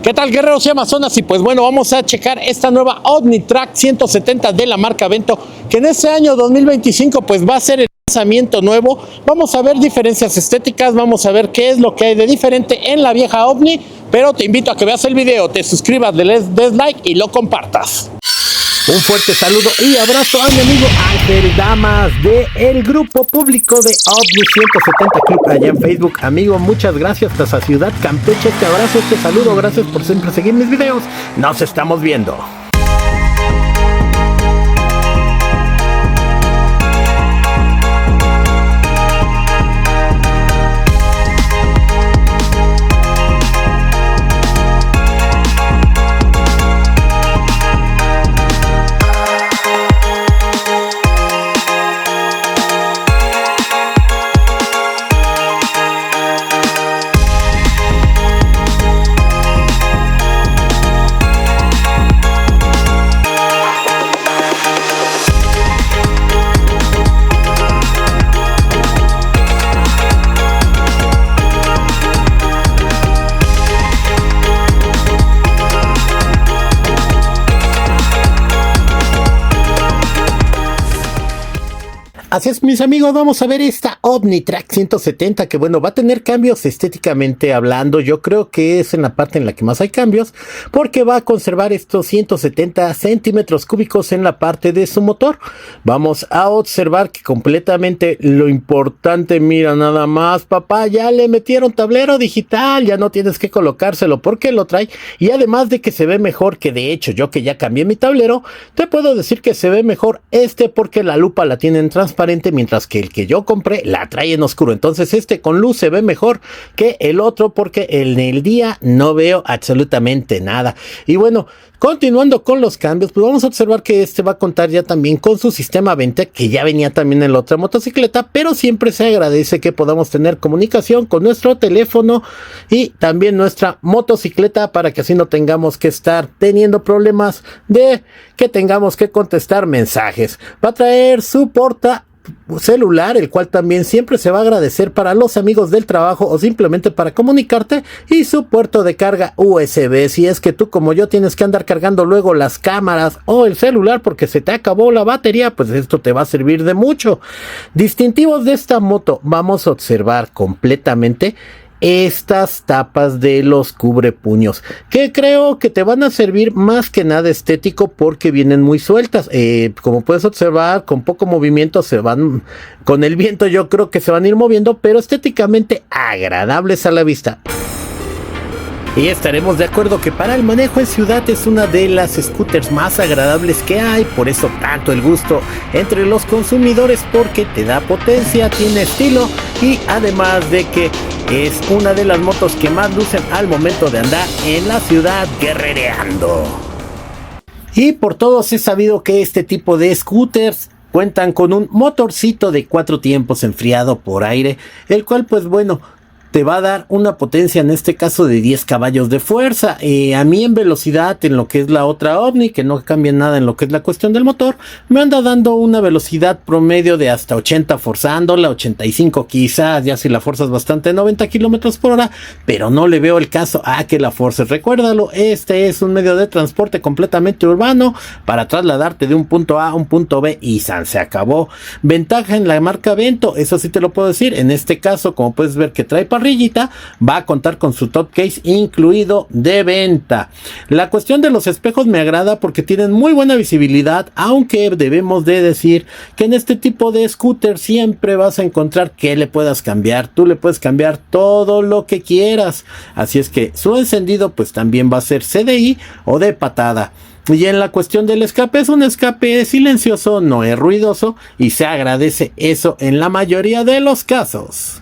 ¿Qué tal, guerreros y amazonas? Y pues bueno, vamos a checar esta nueva OmniTrack 170 de la marca Vento, que en este año 2025 pues va a ser el lanzamiento nuevo. Vamos a ver diferencias estéticas, vamos a ver qué es lo que hay de diferente en la vieja Omni, pero te invito a que veas el video, te suscribas, le des like y lo compartas. Un fuerte saludo y abrazo a mi amigo Ángel Damas del grupo público de OVNI 170 Club allá en Facebook. Amigo, muchas gracias hasta Ciudad Campeche. Te abrazo, te saludo, gracias por siempre seguir mis videos. Nos estamos viendo. Así es, mis amigos, vamos a ver esta OmniTrack 170 que bueno, va a tener cambios estéticamente hablando. Yo creo que es en la parte en la que más hay cambios, porque va a conservar estos 170 centímetros cúbicos en la parte de su motor. Vamos a observar que completamente lo importante, mira nada más, papá, ya le metieron tablero digital, ya no tienes que colocárselo porque lo trae, y además de que se ve mejor, que de hecho yo que ya cambié mi tablero, te puedo decir que se ve mejor porque la lupa la tienen transparente, mientras que el que yo compré la trae en oscuro. Entonces con luz se ve mejor que el otro, porque en el día no veo absolutamente nada. Y bueno, continuando con los cambios, pues vamos a observar que va a contar ya también con su sistema Vente, que ya venía también en la otra motocicleta, pero siempre se agradece que podamos tener comunicación con nuestro teléfono y también nuestra motocicleta, para que así no tengamos que estar teniendo problemas de que tengamos que contestar mensajes. Va a traer su porta celular, el cual también siempre se va a agradecer para los amigos del trabajo o simplemente para comunicarte, y su puerto de carga USB, si es que tú como yo tienes que andar cargando luego las cámaras o el celular porque se te acabó la batería, pues esto te va a servir de mucho. Distintivos de esta moto, vamos a observar completamente estas tapas de los cubrepuños, que creo que te van a servir más que nada estético porque vienen muy sueltas. Como puedes observar, con poco movimiento se van, con el viento yo creo que se van a ir moviendo, pero estéticamente agradables a la vista. Y estaremos de acuerdo que para el manejo en ciudad es una de las scooters más agradables que hay, por eso tanto el gusto entre los consumidores, porque te da potencia, tiene estilo y además de que es una de las motos que más lucen al momento de andar en la ciudad guerrereando. Y por todos es sabido que este tipo de scooters cuentan con un motorcito de 4 tiempos enfriado por aire, el cual pues bueno, te va a dar una potencia en este caso de 10 caballos de fuerza. A mí en velocidad, en lo que es la otra Omni, que no cambia nada en lo que es la cuestión del motor, me anda dando una velocidad promedio de hasta 80 forzándola, 85 quizás, ya si la forzas bastante, 90 kilómetros por hora, pero no le veo el caso a que la forces. Recuérdalo, este es un medio de transporte completamente urbano para trasladarte de un punto A a un punto B y se acabó. Ventaja en la marca Vento, eso sí te lo puedo decir, en este caso, como puedes ver que trae parrillita, va a contar con su top case incluido de venta. La cuestión de los espejos me agrada porque tienen muy buena visibilidad, aunque debemos de decir que en este tipo de scooter siempre vas a encontrar que le puedas cambiar. Tú le puedes cambiar todo lo que quieras, así es que su encendido pues también va a ser CDI o de patada. Y en la cuestión del escape, es un escape silencioso, no es ruidoso, y se agradece eso en la mayoría de los casos.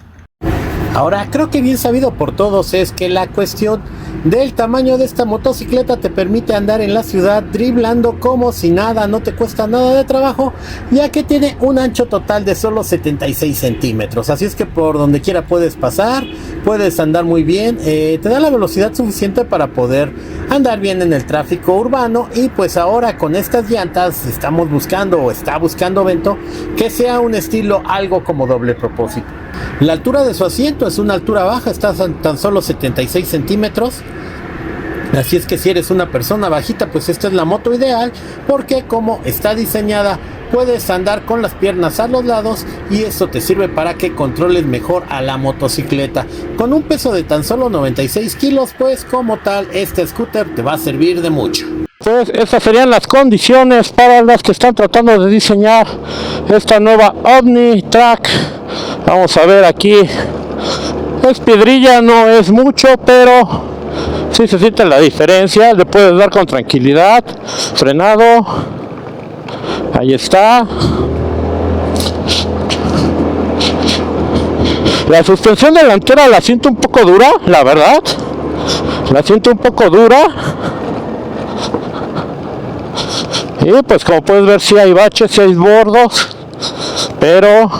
Ahora, creo que bien sabido por todos es que la cuestión del tamaño de esta motocicleta te permite andar en la ciudad driblando como si nada, no te cuesta nada de trabajo, ya que tiene un ancho total de solo 76 centímetros, así es que por donde quiera puedes pasar, puedes andar muy bien, te da la velocidad suficiente para poder andar bien en el tráfico urbano. Y pues ahora con estas llantas estamos buscando, o está buscando Vento, que sea un estilo algo como doble propósito. La altura de su asiento es una altura baja, está tan solo 76 centímetros. Así es que si eres una persona bajita, pues esta es la moto ideal, porque como está diseñada, puedes andar con las piernas a los lados y esto te sirve para que controles mejor a la motocicleta. Con un peso de tan solo 96 kilos, pues como tal, este scooter te va a servir de mucho. Pues estas serían las condiciones para las que están tratando de diseñar esta nueva Omnitrack. Vamos a ver aquí. Es piedrilla, no es mucho, pero sí se siente la diferencia. Le puedes dar con tranquilidad. Frenado. Ahí está. La suspensión delantera la siento un poco dura, la verdad. La siento un poco dura. Y pues como puedes ver, sí hay baches, sí hay bordos. Pero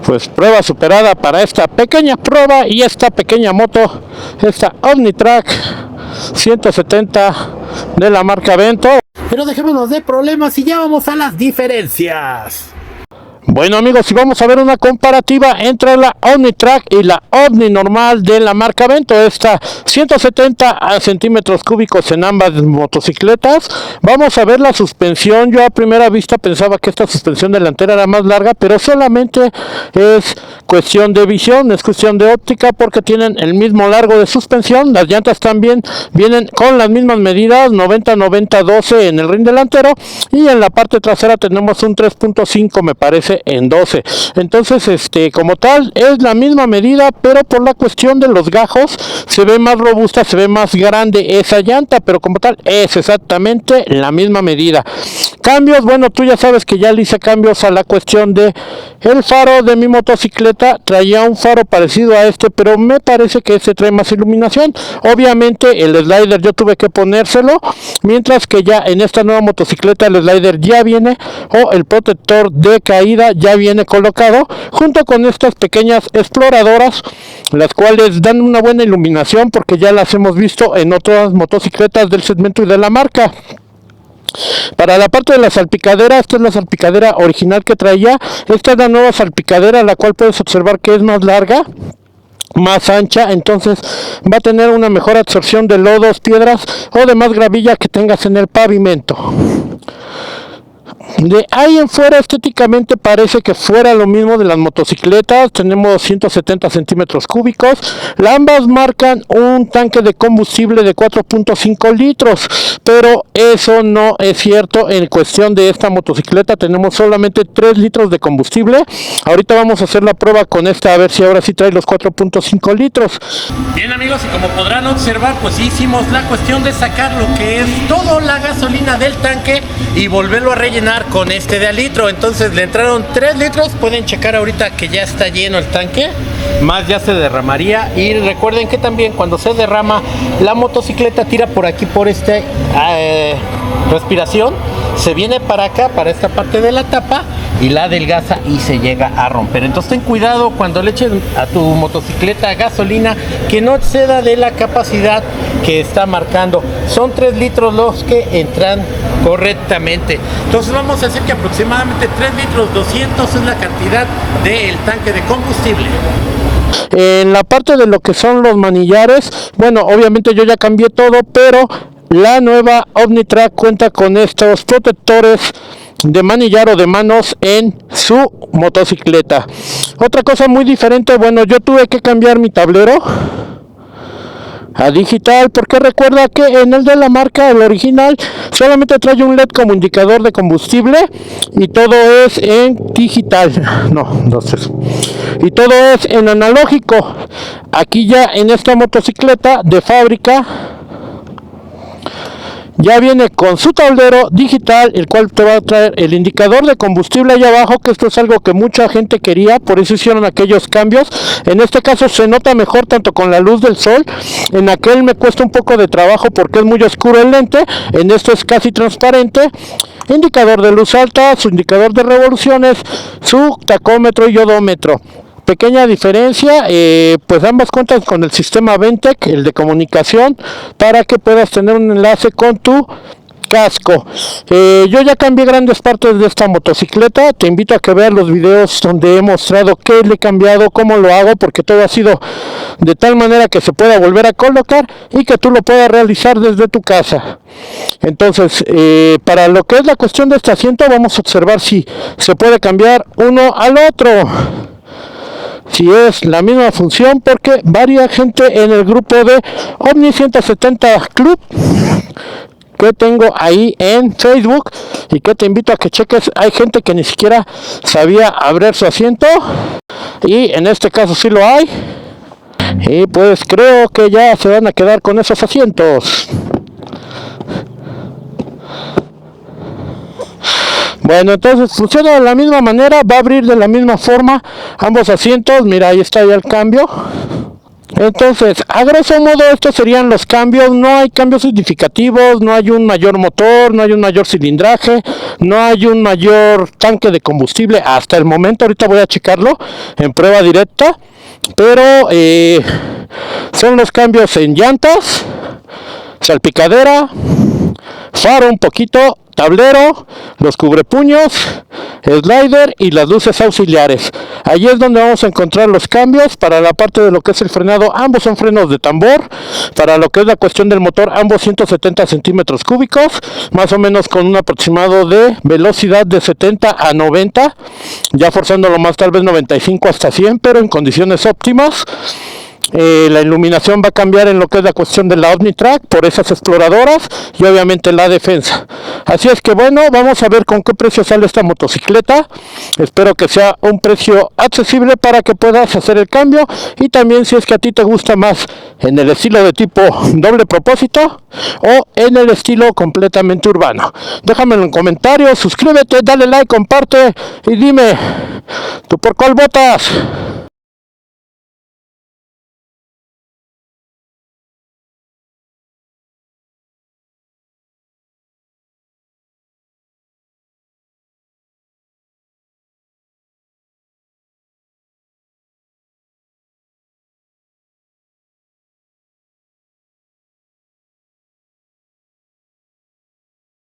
pues prueba superada para esta pequeña prueba y esta pequeña moto, esta Omnitrack 170 de la marca Vento. Pero dejémonos de problemas y ya vamos a las diferencias. Bueno amigos, y vamos a ver una comparativa entre la Omnitrack y la Omni normal de la marca Vento. Esta 170 centímetros cúbicos en ambas motocicletas. Vamos a ver la suspensión. Yo a primera vista pensaba que esta suspensión delantera era más larga, pero solamente es cuestión de visión, es cuestión de óptica, porque tienen el mismo largo de suspensión. Las llantas también vienen con las mismas medidas, 90-90-12 en el rin delantero, y en la parte trasera tenemos un 3.5 me parece en 12. Entonces como tal es la misma medida, pero por la cuestión de los gajos se ve más robusta, se ve más grande esa llanta, pero como tal es exactamente la misma medida. Cambios, bueno, tú ya sabes que ya le hice cambios a la cuestión de el faro de mi motocicleta. Traía un faro parecido a este, pero me parece que este trae más iluminación. Obviamente el slider yo tuve que ponérselo, mientras que ya en esta nueva motocicleta el slider ya viene, o el protector de caída ya viene colocado, junto con estas pequeñas exploradoras, las cuales dan una buena iluminación porque ya las hemos visto en otras motocicletas del segmento y de la marca. Para la parte de la salpicadera, esta es la salpicadera original que traía. Esta es la nueva salpicadera, la cual puedes observar que es más larga, más ancha, entonces va a tener una mejor absorción de lodos, piedras o demás gravilla que tengas en el pavimento. De ahí en fuera, estéticamente parece que fuera lo mismo de las motocicletas. Tenemos 170 centímetros cúbicos. Ambas marcan un tanque de combustible de 4.5 litros, pero eso no es cierto. En cuestión de esta motocicleta tenemos solamente 3 litros de combustible. Ahorita vamos a hacer la prueba con esta, a ver si ahora sí trae los 4.5 litros. Bien amigos, y como podrán observar, pues hicimos la cuestión de sacar lo que es toda la gasolina del tanque y volverlo a rellenar con este de al litro. Entonces le entraron 3 litros, pueden checar ahorita que ya está lleno el tanque, más ya se derramaría. Y recuerden que también cuando se derrama la motocicleta tira por aquí, por respiración, se viene para acá, para esta parte de la tapa, y la adelgaza y se llega a romper. Entonces ten cuidado cuando le eches a tu motocicleta gasolina, que no exceda de la capacidad que está marcando. Son 3 litros los que entran correctamente. Entonces vamos a decir que aproximadamente 3 litros 200 es la cantidad del tanque de combustible. En la parte de lo que son los manillares, bueno, obviamente yo ya cambié todo, pero la nueva Omnitrack cuenta con estos protectores de manillar o de manos en su motocicleta. Otra cosa muy diferente, bueno, yo tuve que cambiar mi tablero a digital, porque recuerda que en el de la marca, el original, solamente trae un LED como indicador de combustible y todo es en digital, y todo es en analógico. Aquí ya en esta motocicleta de fábrica ya viene con su tablero digital, el cual te va a traer el indicador de combustible ahí abajo, que esto es algo que mucha gente quería, por eso hicieron aquellos cambios. En este caso se nota mejor tanto con la luz del sol. En aquel me cuesta un poco de trabajo porque es muy oscuro el lente, en esto es casi transparente. Indicador de luz alta, su indicador de revoluciones, su tacómetro y yodómetro. Pequeña diferencia, pues ambas cuentan con el sistema Ventec, el de comunicación, para que puedas tener un enlace con tu casco. Yo ya cambié grandes partes de esta motocicleta. Te invito a que veas los videos donde he mostrado qué le he cambiado, cómo lo hago, porque todo ha sido de tal manera que se pueda volver a colocar y que tú lo puedas realizar desde tu casa. Entonces, para lo que es la cuestión de este asiento, vamos a observar si se puede cambiar uno al otro, si es la misma función, porque varia gente en el grupo de Omni 170 Club que tengo ahí en Facebook y que te invito a que cheques. Hay gente que ni siquiera sabía abrir su asiento, y en este caso sí lo hay, y pues creo que ya se van a quedar con esos asientos. Bueno, entonces funciona de la misma manera, va a abrir de la misma forma ambos asientos. Mira, ahí está ya el cambio. Entonces, a grosso modo, estos serían los cambios. No hay cambios significativos, no hay un mayor motor, no hay un mayor cilindraje, no hay un mayor tanque de combustible hasta el momento. Ahorita voy a checarlo en prueba directa, pero son los cambios en llantas, salpicadera, faro un poquito, tablero, los cubrepuños, slider y las luces auxiliares. Allí es donde vamos a encontrar los cambios. Para la parte de lo que es el frenado, ambos son frenos de tambor. Para lo que es la cuestión del motor, ambos 170 centímetros cúbicos, más o menos con un aproximado de velocidad de 70 a 90, ya forzándolo más, tal vez 95 hasta 100, pero en condiciones óptimas. La iluminación va a cambiar en lo que es la cuestión de la OmniTrack por esas exploradoras, y obviamente la defensa. Así es que bueno, vamos a ver con qué precio sale esta motocicleta. Espero que sea un precio accesible para que puedas hacer el cambio, y también si es que a ti te gusta más en el estilo de tipo doble propósito o en el estilo completamente urbano. Déjamelo en comentarios, suscríbete, dale like, comparte y dime, ¿tú por cuál votas?